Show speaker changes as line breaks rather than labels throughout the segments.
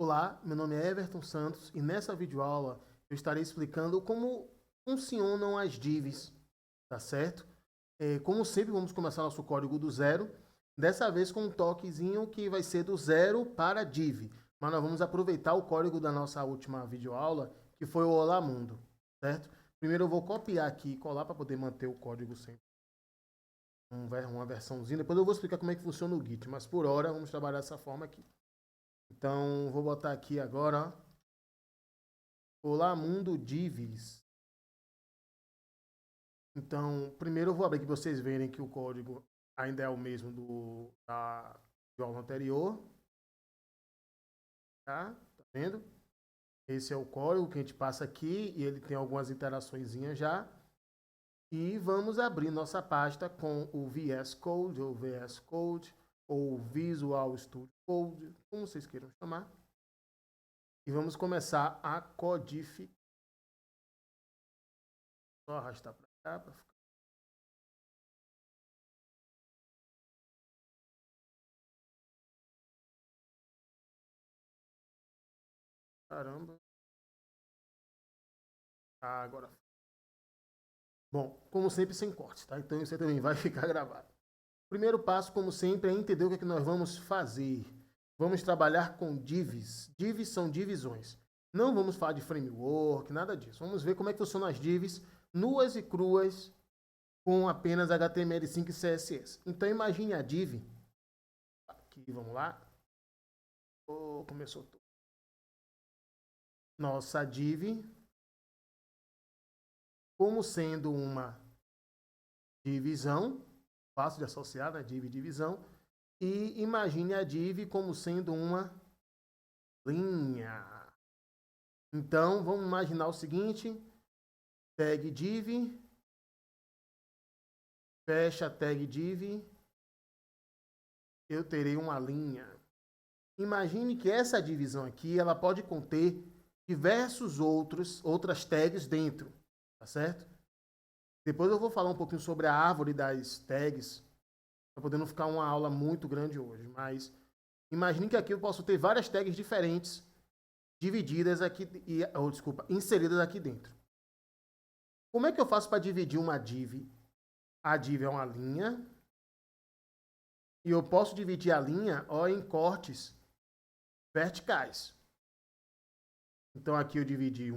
Olá, meu nome é Everton Santos e nessa videoaula eu estarei explicando como funcionam as divs, tá certo? Como sempre, vamos começar nosso código do zero, dessa vez com um toquezinho que vai ser do zero para div, mas nós vamos aproveitar o código da nossa última videoaula, que foi o Olá Mundo, certo? Primeiro eu vou copiar aqui e colar para poder manter o código sempre uma versãozinha, depois eu vou explicar como é que funciona o Git, mas por hora vamos trabalhar dessa forma aqui. Então, vou botar aqui agora, ó. Olá, mundo divs. Então, primeiro eu vou abrir aqui para vocês verem que o código ainda é o mesmo da aula anterior. Tá vendo? Esse é o código que a gente passa aqui e ele tem algumas interaçõezinhas já. E vamos abrir nossa pasta com o VS Code ou VS Code ou Visual Studio Code, como vocês queiram chamar. E vamos começar a codificar. Só arrastar para cá para ficar. Caramba. Ah, agora. Bom, como sempre, sem corte, tá? Então isso também vai ficar gravado. Primeiro passo, como sempre, é entender o que é que nós vamos fazer. Vamos trabalhar com divs. Divs são divisões. Não vamos falar de framework, nada disso. Vamos ver como é que funcionam as divs nuas e cruas com apenas HTML5 e CSS. Então imagine a div. Aqui, vamos lá. Oh, começou tudo. Nossa div como sendo uma divisão, fácil de associar, né? Div divisão. E imagine a div como sendo uma linha. Então, vamos imaginar o seguinte, tag div, fecha tag div, eu terei uma linha. Imagine que essa divisão aqui, ela pode conter diversos outras tags dentro, tá certo? Depois eu vou falar um pouquinho sobre a árvore das tags, para poder não ficar uma aula muito grande hoje, mas imagine que aqui eu posso ter várias tags diferentes divididas aqui, inseridas aqui dentro. Como é que eu faço para dividir uma div? A div é uma linha, e eu posso dividir a linha em cortes verticais. Então aqui eu dividi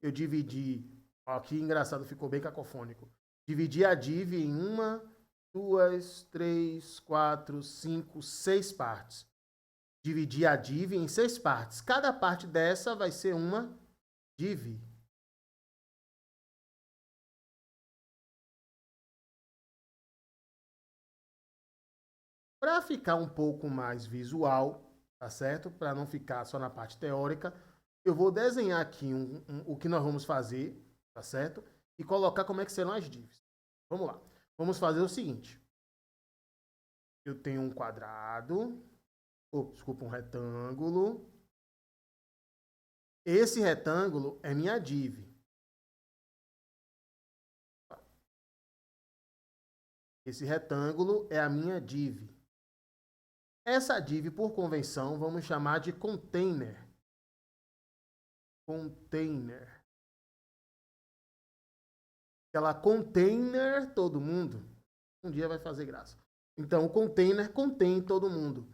eu dividi, ó, que engraçado, ficou bem cacofônico. Dividi a div em 1, 2, 3, 4, 5, 6 partes. Dividi a div em 6 partes. Cada parte dessa vai ser uma div. Para ficar um pouco mais visual, tá certo? Para não ficar só na parte teórica, eu vou desenhar aqui o que nós vamos fazer, tá certo? E colocar como é que serão as divs. Vamos lá. Vamos fazer o seguinte. Eu tenho um quadrado, um retângulo. Esse retângulo é minha div. Esse retângulo é a minha div. Essa div, por convenção, vamos chamar de container. Container. Ela container todo mundo. Um dia vai fazer graça. Então, o container contém todo mundo.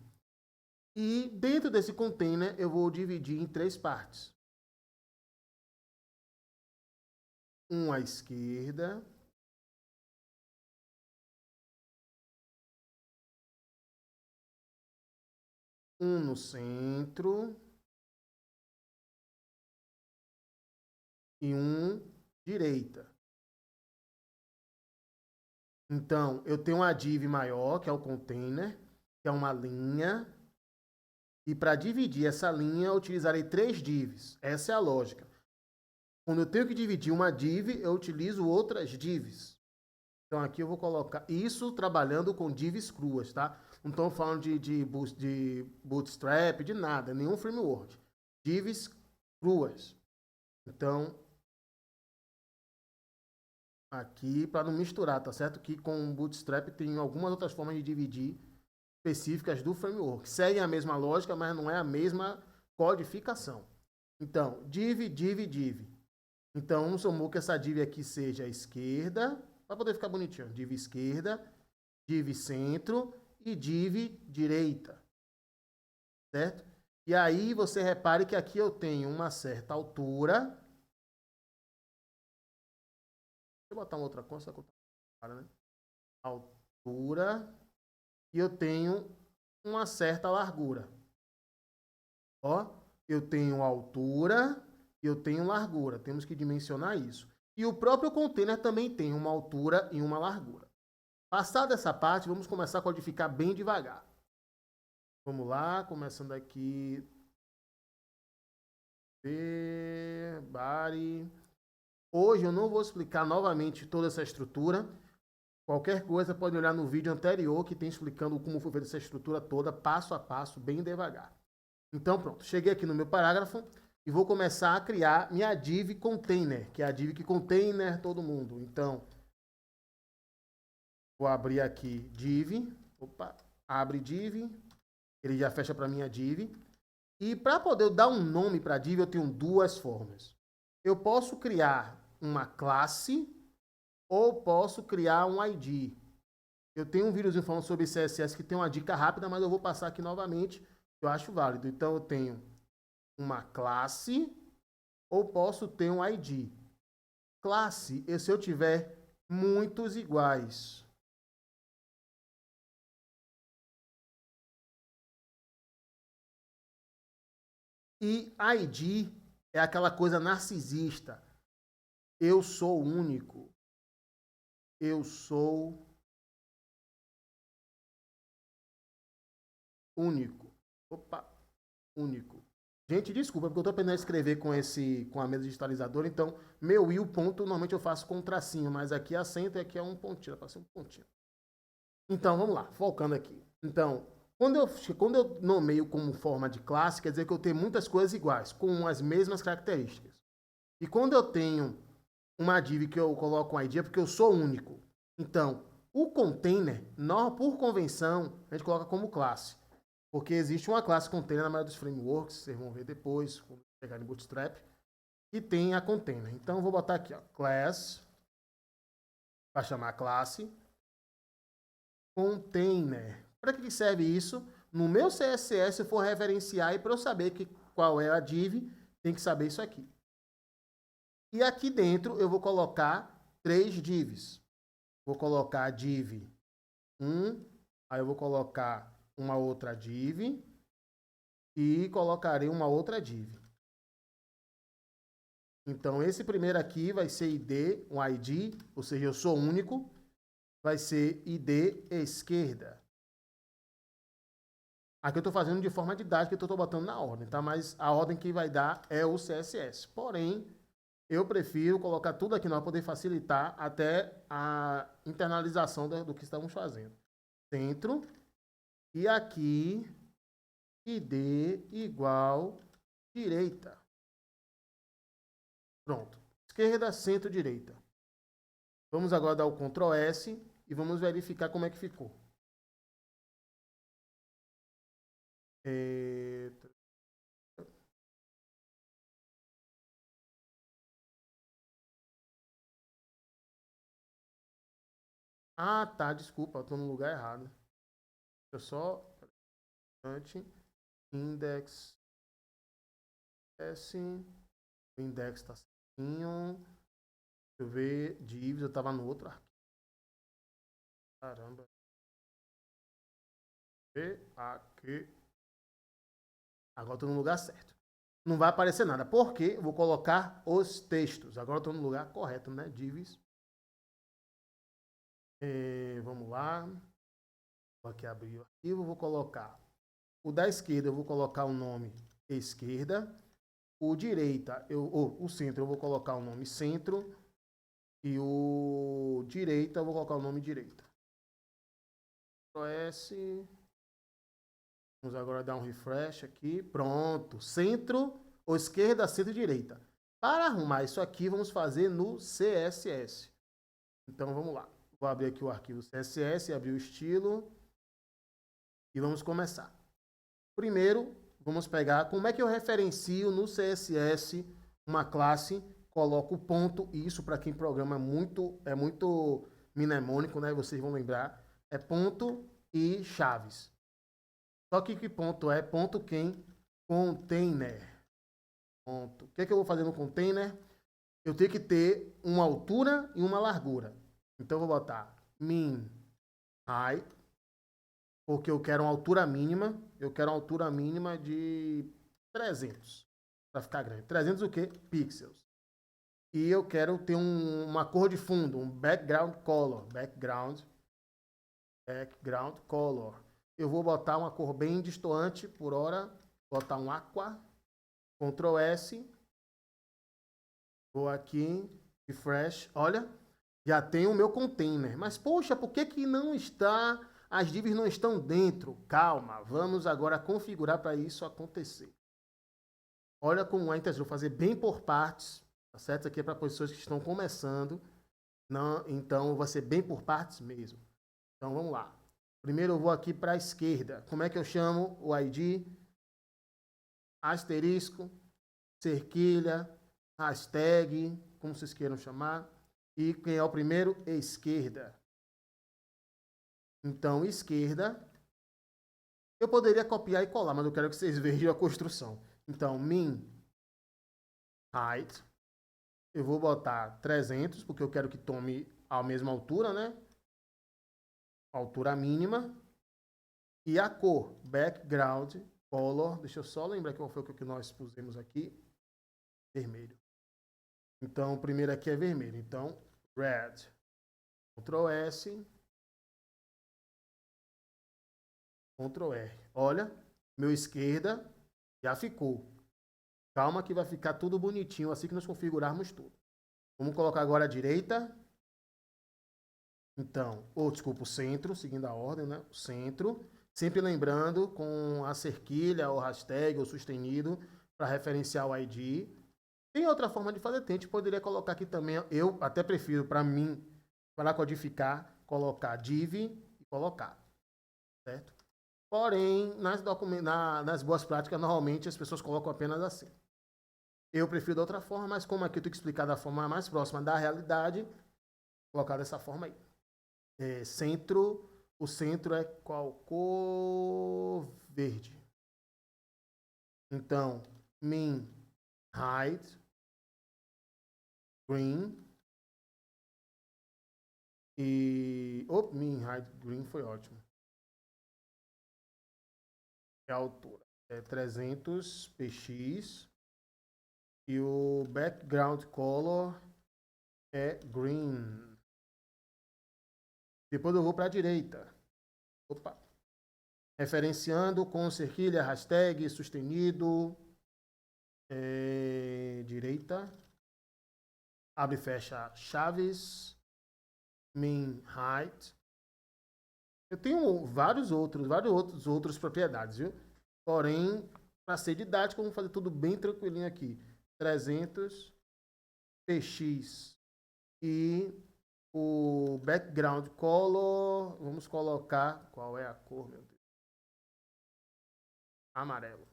E dentro desse container, eu vou dividir em 3 partes. Um à esquerda. Um no centro. E um direita. Então, eu tenho uma div maior, que é o container, que é uma linha. E para dividir essa linha, eu utilizarei 3 divs. Essa é a lógica. Quando eu tenho que dividir uma div, eu utilizo outras divs. Então, aqui eu vou colocar isso trabalhando com divs cruas, tá? Não estou falando de Bootstrap, de nada, nenhum framework. Divs cruas. Então, aqui, para não misturar, tá certo? Que com Bootstrap tem algumas outras formas de dividir específicas do framework. Seguem a mesma lógica, mas não é a mesma codificação. Então, div, div, div. Então, vamos supor que essa div aqui seja a esquerda, para poder ficar bonitinho. Div esquerda, div centro e div direita. Certo? E aí, você repare que aqui eu tenho uma certa altura. Deixa eu botar uma outra conta, né? Altura. E eu tenho uma certa largura. Ó, eu tenho altura e eu tenho largura. Temos que dimensionar isso. E o próprio container também tem uma altura e uma largura. Passada essa parte, vamos começar a codificar bem devagar. Vamos lá, começando aqui. Body. Hoje eu não vou explicar novamente toda essa estrutura. Qualquer coisa pode olhar no vídeo anterior que tem explicando como foi feita essa estrutura toda, passo a passo, bem devagar. Então pronto, cheguei aqui no meu parágrafo e vou começar a criar minha div container, que é a div que container todo mundo. Então, vou abrir aqui div, opa, abre div, ele já fecha para minha div. E para poder dar um nome para a div, eu tenho duas formas. Eu posso criar uma classe ou posso criar um ID. Eu tenho um vídeo falando sobre CSS que tem uma dica rápida, mas eu vou passar aqui novamente, que eu acho válido. Então, eu tenho uma classe ou posso ter um ID. Classe é se eu tiver muitos iguais. E ID é aquela coisa narcisista. Eu sou único. Eu sou único. Opa, único. Gente, desculpa, porque eu estou aprendendo a escrever com a mesa digitalizadora, então, meu i, o ponto, normalmente eu faço com um tracinho, mas aqui é acento e aqui é um pontinho, para ser um pontinho. Então, vamos lá, focando aqui. Então, quando eu nomeio como forma de classe, quer dizer que eu tenho muitas coisas iguais, com as mesmas características. E quando eu tenho uma div que eu coloco um ID, é porque eu sou único. Então, o container, por convenção, a gente coloca como classe. Porque existe uma classe container na maioria dos frameworks, vocês vão ver depois, quando chegar em Bootstrap, que tem a container. Então, eu vou botar aqui, ó, class, para chamar a classe, container. Para que serve isso? No meu CSS, se eu for referenciar e para eu saber qual é a div, tem que saber isso aqui. E aqui dentro eu vou colocar 3 divs. Vou colocar a div 1, aí eu vou colocar uma outra div e colocarei uma outra div. Então, esse primeiro aqui vai ser ID, um ID, ou seja, eu sou único, vai ser ID esquerda. Aqui eu estou fazendo de forma didática, eu estou botando na ordem, tá? Mas a ordem que vai dar é o CSS. Porém, eu prefiro colocar tudo aqui para poder facilitar até a internalização do que estamos fazendo. Centro. E aqui, ID igual direita. Pronto. Esquerda, centro, direita. Vamos agora dar o Ctrl S e vamos verificar como é que ficou. Ah, tá, desculpa, eu estou no lugar errado. Deixa eu só... Index S. O index está certinho. Deixa eu ver. Divs, eu estava no outro arquivo. Caramba. Aqui. Agora estou no lugar certo. Não vai aparecer nada. Por quê? Eu vou colocar os textos. Agora estou no lugar correto, né? Divs. Vamos lá. Vou aqui abrir o arquivo. Vou colocar o da esquerda. Eu vou colocar o nome esquerda. O direita, o centro, eu vou colocar o nome centro. E o direita, eu vou colocar o nome direita. S. Vamos agora dar um refresh aqui. Pronto. Centro, ou esquerda, centro e direita. Para arrumar isso aqui, vamos fazer no CSS. Então, vamos lá. Vou abrir aqui o arquivo CSS, abrir o estilo. E vamos começar. Primeiro, Vamos pegar, como é que eu referencio no CSS uma classe, coloco o ponto, e isso para quem programa é muito mnemônico, né? Vocês vão lembrar, é ponto e chaves. Só que ponto é? Ponto quem? Container. Ponto. O que é que eu vou fazer no container? Eu tenho que ter uma altura e uma largura. Então eu vou botar min height, porque eu quero uma altura mínima. Eu quero uma altura mínima de 300, para ficar grande. 300 o quê? Pixels. E eu quero ter uma cor de fundo, um background color. Background color. Eu vou botar uma cor bem destoante por hora. Botar um aqua. Ctrl S. Vou aqui. Refresh. Olha, já tem o meu container. Mas, poxa, por que não está... As divs não estão dentro? Calma, vamos agora configurar para isso acontecer. Olha como é, então, eu vou fazer bem por partes. Tá certo? Isso aqui é para pessoas que estão começando. Não, então, vai ser bem por partes mesmo. Então, vamos lá. Primeiro, eu vou aqui para a esquerda. Como é que eu chamo o ID? Asterisco, cerquilha, hashtag, como vocês queiram chamar. E quem é o primeiro? Esquerda. Então, esquerda. Eu poderia copiar e colar, mas eu quero que vocês vejam a construção. Então, min height. Eu vou botar 300, porque eu quero que tome a mesma altura, né? Altura mínima. E a cor, background color. Deixa eu só lembrar qual foi o que nós pusemos aqui. Vermelho. Então, o primeiro aqui é vermelho. Então, red. Ctrl S. Ctrl R. Olha, meu esquerda já ficou. Calma que vai ficar tudo bonitinho assim que nós configurarmos tudo. Vamos colocar agora a direita. Então, desculpa, o centro, seguindo a ordem, né? O centro. Sempre lembrando com a cerquilha, ou hashtag, ou sustenido, para referenciar o ID. Tem outra forma de fazer, a gente poderia colocar aqui também, eu até prefiro, para mim, para codificar, colocar div e colocar, certo? Porém, nas boas práticas, normalmente as pessoas colocam apenas assim. Eu prefiro de outra forma, mas como aqui eu tenho que explicar da forma mais próxima da realidade, vou colocar dessa forma aí. O centro é qual cor? Verde. Então, min height green e min height green foi ótimo. A altura é 300 px e o background color é green. Depois eu vou para a direita. Opa. Referenciando com cerquilha, hashtag, sustenido. Direita. Abre e fecha chaves. Min height. Eu tenho várias outras propriedades, viu? Porém, para ser didático, vamos fazer tudo bem tranquilinho aqui. 300 px e o background color, vamos colocar, qual é a cor, meu Deus? Amarelo.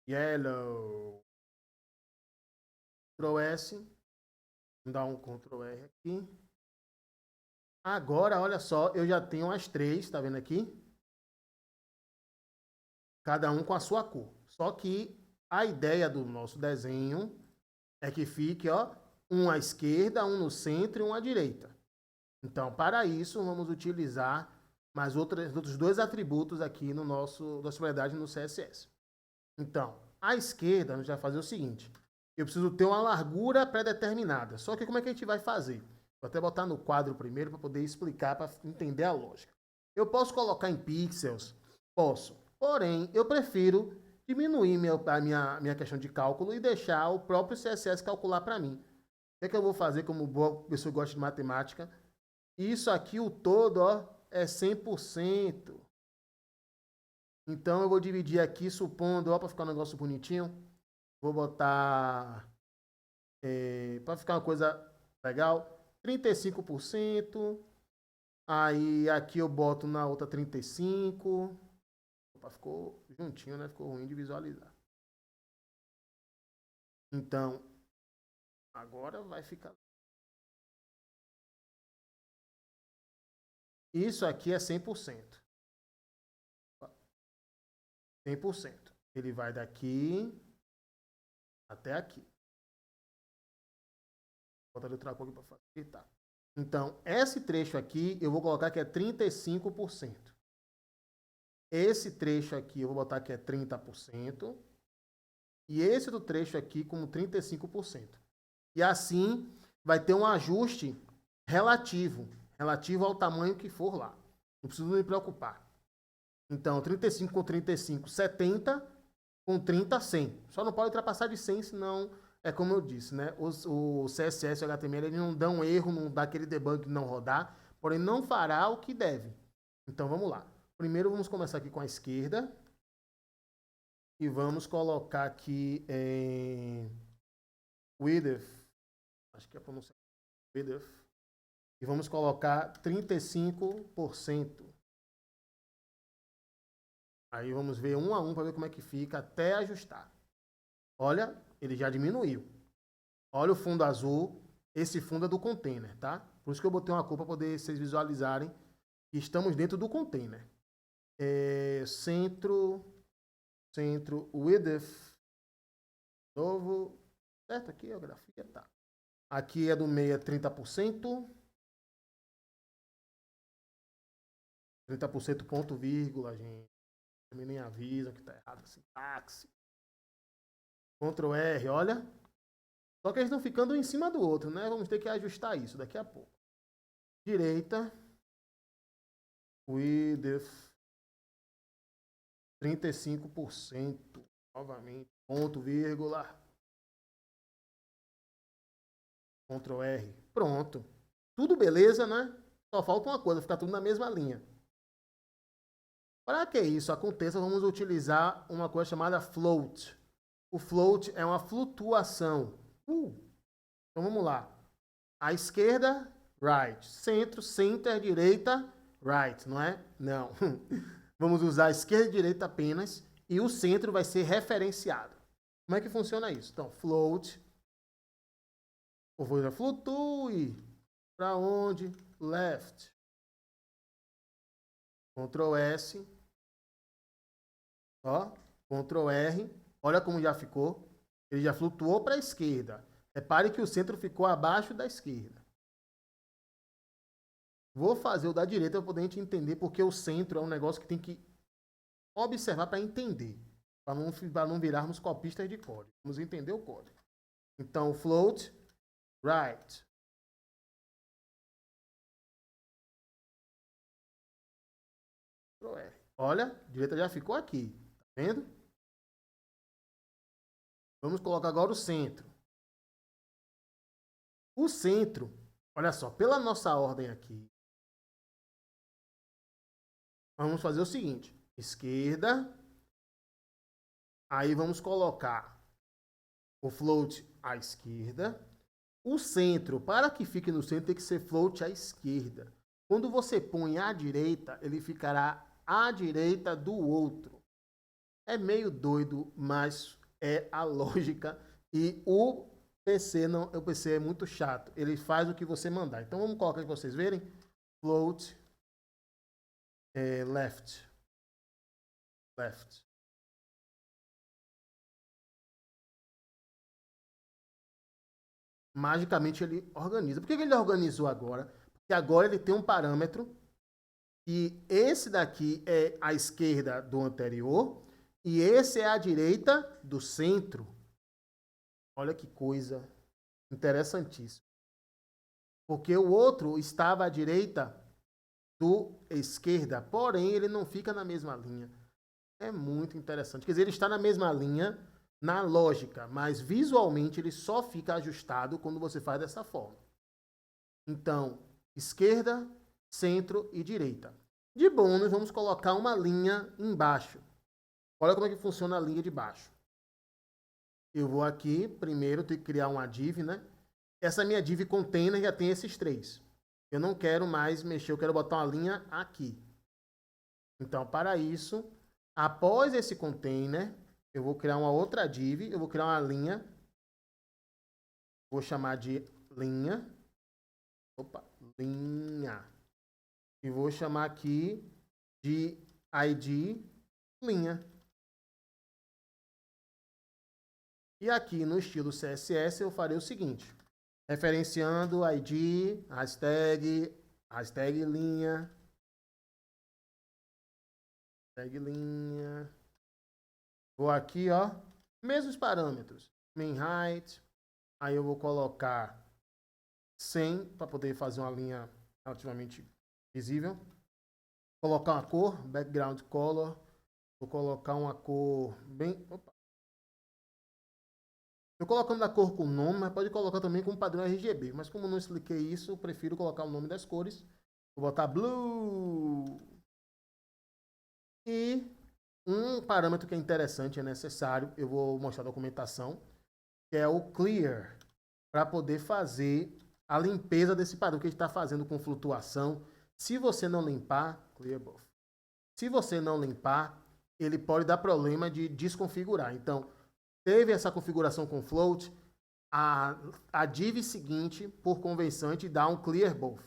Yellow. Ctrl S. Vamos dar um Ctrl R aqui. Agora, olha só, eu já tenho as três, tá vendo aqui? Cada um com a sua cor. Só que a ideia do nosso desenho é que fique, ó, um à esquerda, um no centro e um à direita. Então, para isso, vamos utilizar mais outros dois atributos aqui no nossa propriedade no CSS. Então, à esquerda, a gente vai fazer o seguinte. Eu preciso ter uma largura pré-determinada. Só que como é que a gente vai fazer? Vou até botar no quadro primeiro para poder explicar, para entender a lógica. Eu posso colocar em pixels? Posso. Porém, eu prefiro diminuir a minha questão de cálculo e deixar o próprio CSS calcular para mim. O que eu vou fazer como boa pessoa que gosta de matemática? Isso aqui, o todo, ó, é 100%. Então, eu vou dividir aqui, supondo, ó, para ficar um negócio bonitinho. Vou botar, para ficar uma coisa legal, 35%. Aí, aqui eu boto na outra 35%. Opa, ficou juntinho, né? Ficou ruim de visualizar. Então, agora vai ficar... Isso aqui é 100%. 100%. Ele vai daqui até aqui. Vou botar outra cor aqui para facilitar. Então, esse trecho aqui, eu vou colocar que é 35%. Esse trecho aqui, eu vou botar que é 30%. E esse do trecho aqui como 35%. E assim, vai ter um ajuste relativo ao tamanho que for lá. Não preciso me preocupar. Então, 35 com 35, 70. Com 30, 100. Só não pode ultrapassar de 100, senão, é como eu disse, né? O CSS e o HTML eles não dão erro, não dá aquele debug de não rodar, porém não fará o que deve. Então, vamos lá. Primeiro, vamos começar aqui com a esquerda. E vamos colocar aqui width. Acho que é pronunciar width. E vamos colocar 35%. Aí vamos ver um a um para ver como é que fica até ajustar. Olha, ele já diminuiu. Olha o fundo azul. Esse fundo é do container, tá? Por isso que eu botei uma cor para poder vocês visualizarem que estamos dentro do container. Centro, width. Novo. Certo? Aqui a grafia tá. Aqui é do meio é 30%. 30% ponto vírgula, gente. Também nem avisa que tá errado a sintaxe. Ctrl R, olha. Só que eles estão ficando em cima do outro, né? Vamos ter que ajustar isso daqui a pouco. Direita. Width. 35%. Novamente. Ponto, vírgula. Ctrl R. Pronto. Tudo beleza, né? Só falta uma coisa, ficar tudo na mesma linha. Para que isso aconteça, vamos utilizar uma coisa chamada float. O float é uma flutuação. Então vamos lá. À esquerda, right. Centro, center, direita, right, não é? Não. Vamos usar a esquerda e direita apenas e o centro vai ser referenciado. Como é que funciona isso? Então, float. Eu vou flutue. Para onde? Left. Ctrl S. Ó, Ctrl R. Olha como já ficou. Ele já flutuou para a esquerda. Repare que o centro ficou abaixo da esquerda. Vou fazer o da direita para poder a gente entender porque o centro é um negócio que tem que observar para entender. Para não virarmos copistas de código. Vamos entender o código. Então, float, right. Olha, a direita já ficou aqui. Tá vendo? Vamos colocar agora o centro. O centro, olha só, pela nossa ordem aqui, vamos fazer o seguinte. Esquerda. Aí vamos colocar o float à esquerda. O centro, para que fique no centro, tem que ser float à esquerda. Quando você põe à direita, ele ficará à direita do outro. É meio doido, mas é a lógica. E o PC é muito chato. Ele faz o que você mandar. Então vamos colocar para vocês verem. Float left. Left. Magicamente ele organiza. Por que ele organizou agora? Porque agora ele tem um parâmetro e esse daqui é a esquerda do anterior e esse é a direita do centro. Olha que coisa interessantíssima. Porque o outro estava à direita do esquerda, porém ele não fica na mesma linha. É muito interessante. Quer dizer, ele está na mesma linha na lógica, mas visualmente ele só fica ajustado quando você faz dessa forma. Então, esquerda, centro e direita. De bônus, vamos colocar uma linha embaixo. Olha como é que funciona a linha de baixo. Eu vou aqui, primeiro tenho que criar uma div, né? Essa minha div container já tem esses três. Eu não quero mais mexer, eu quero botar uma linha aqui. Então, para isso, Após esse container, eu vou criar uma outra div, eu vou criar uma linha, vou chamar de linha, linha, e vou chamar aqui de id linha. E aqui no estilo CSS eu farei o seguinte, referenciando id, hashtag linha, vou aqui, ó, mesmos parâmetros, main height, aí eu vou colocar 100 para poder fazer uma linha relativamente visível. Colocar uma cor, background color, vou colocar uma cor bem... Eu colocando a cor com nome, mas pode colocar também com padrão RGB. Mas como eu não expliquei isso, eu prefiro colocar o nome das cores. Vou botar blue. E um parâmetro que é interessante, é necessário, eu vou mostrar a documentação, que é o clear, para poder fazer a limpeza desse padrão que a gente está fazendo com flutuação. Se você não limpar, clear buff. Se você não limpar, ele pode dar problema de desconfigurar. Então, teve essa configuração com float, a div seguinte, por convenção, a gente dá um clear buff,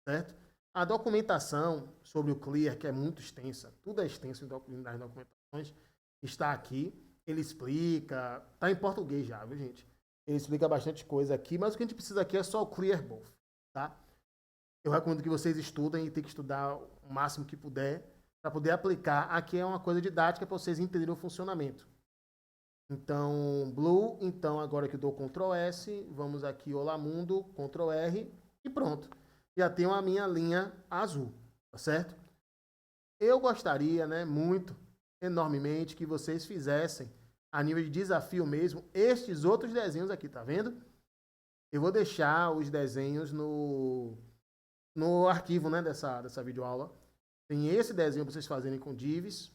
certo? A documentação sobre o clear, que é muito extensa, tudo é extenso nas documentações, está aqui, ele explica, tá em português já, viu, gente? Ele explica bastante coisa aqui, mas o que a gente precisa aqui é só o clear buff, tá? Eu recomendo que vocês estudem e tem que estudar o máximo que puder para poder aplicar. Aqui é uma coisa didática para vocês entenderem o funcionamento. Então, blue, então agora que eu dou Ctrl S, vamos aqui, olá mundo, Ctrl R e pronto. Já tenho a minha linha azul, tá certo? Eu gostaria, né, muito, enormemente, que vocês fizessem, a nível de desafio mesmo, estes outros desenhos aqui, tá vendo? Eu vou deixar os desenhos no arquivo, né, dessa videoaula. Tem esse desenho para vocês fazerem com divs.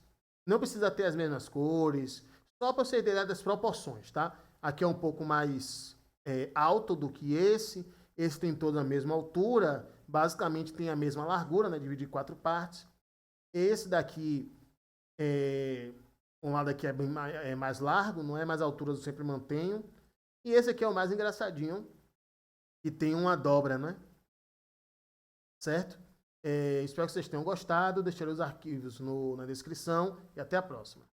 Não precisa ter as mesmas cores, só para você ter das proporções, tá? Aqui é um pouco mais alto do que esse. Esse tem toda a mesma altura, basicamente tem a mesma largura, né? Dividido em 4 partes. Esse daqui, um lado aqui é bem mais largo, não é? Mais alturas eu sempre mantenho. E esse aqui é o mais engraçadinho, que tem uma dobra, né? Certo? Espero que vocês tenham gostado. Deixarei os arquivos na descrição e até a próxima.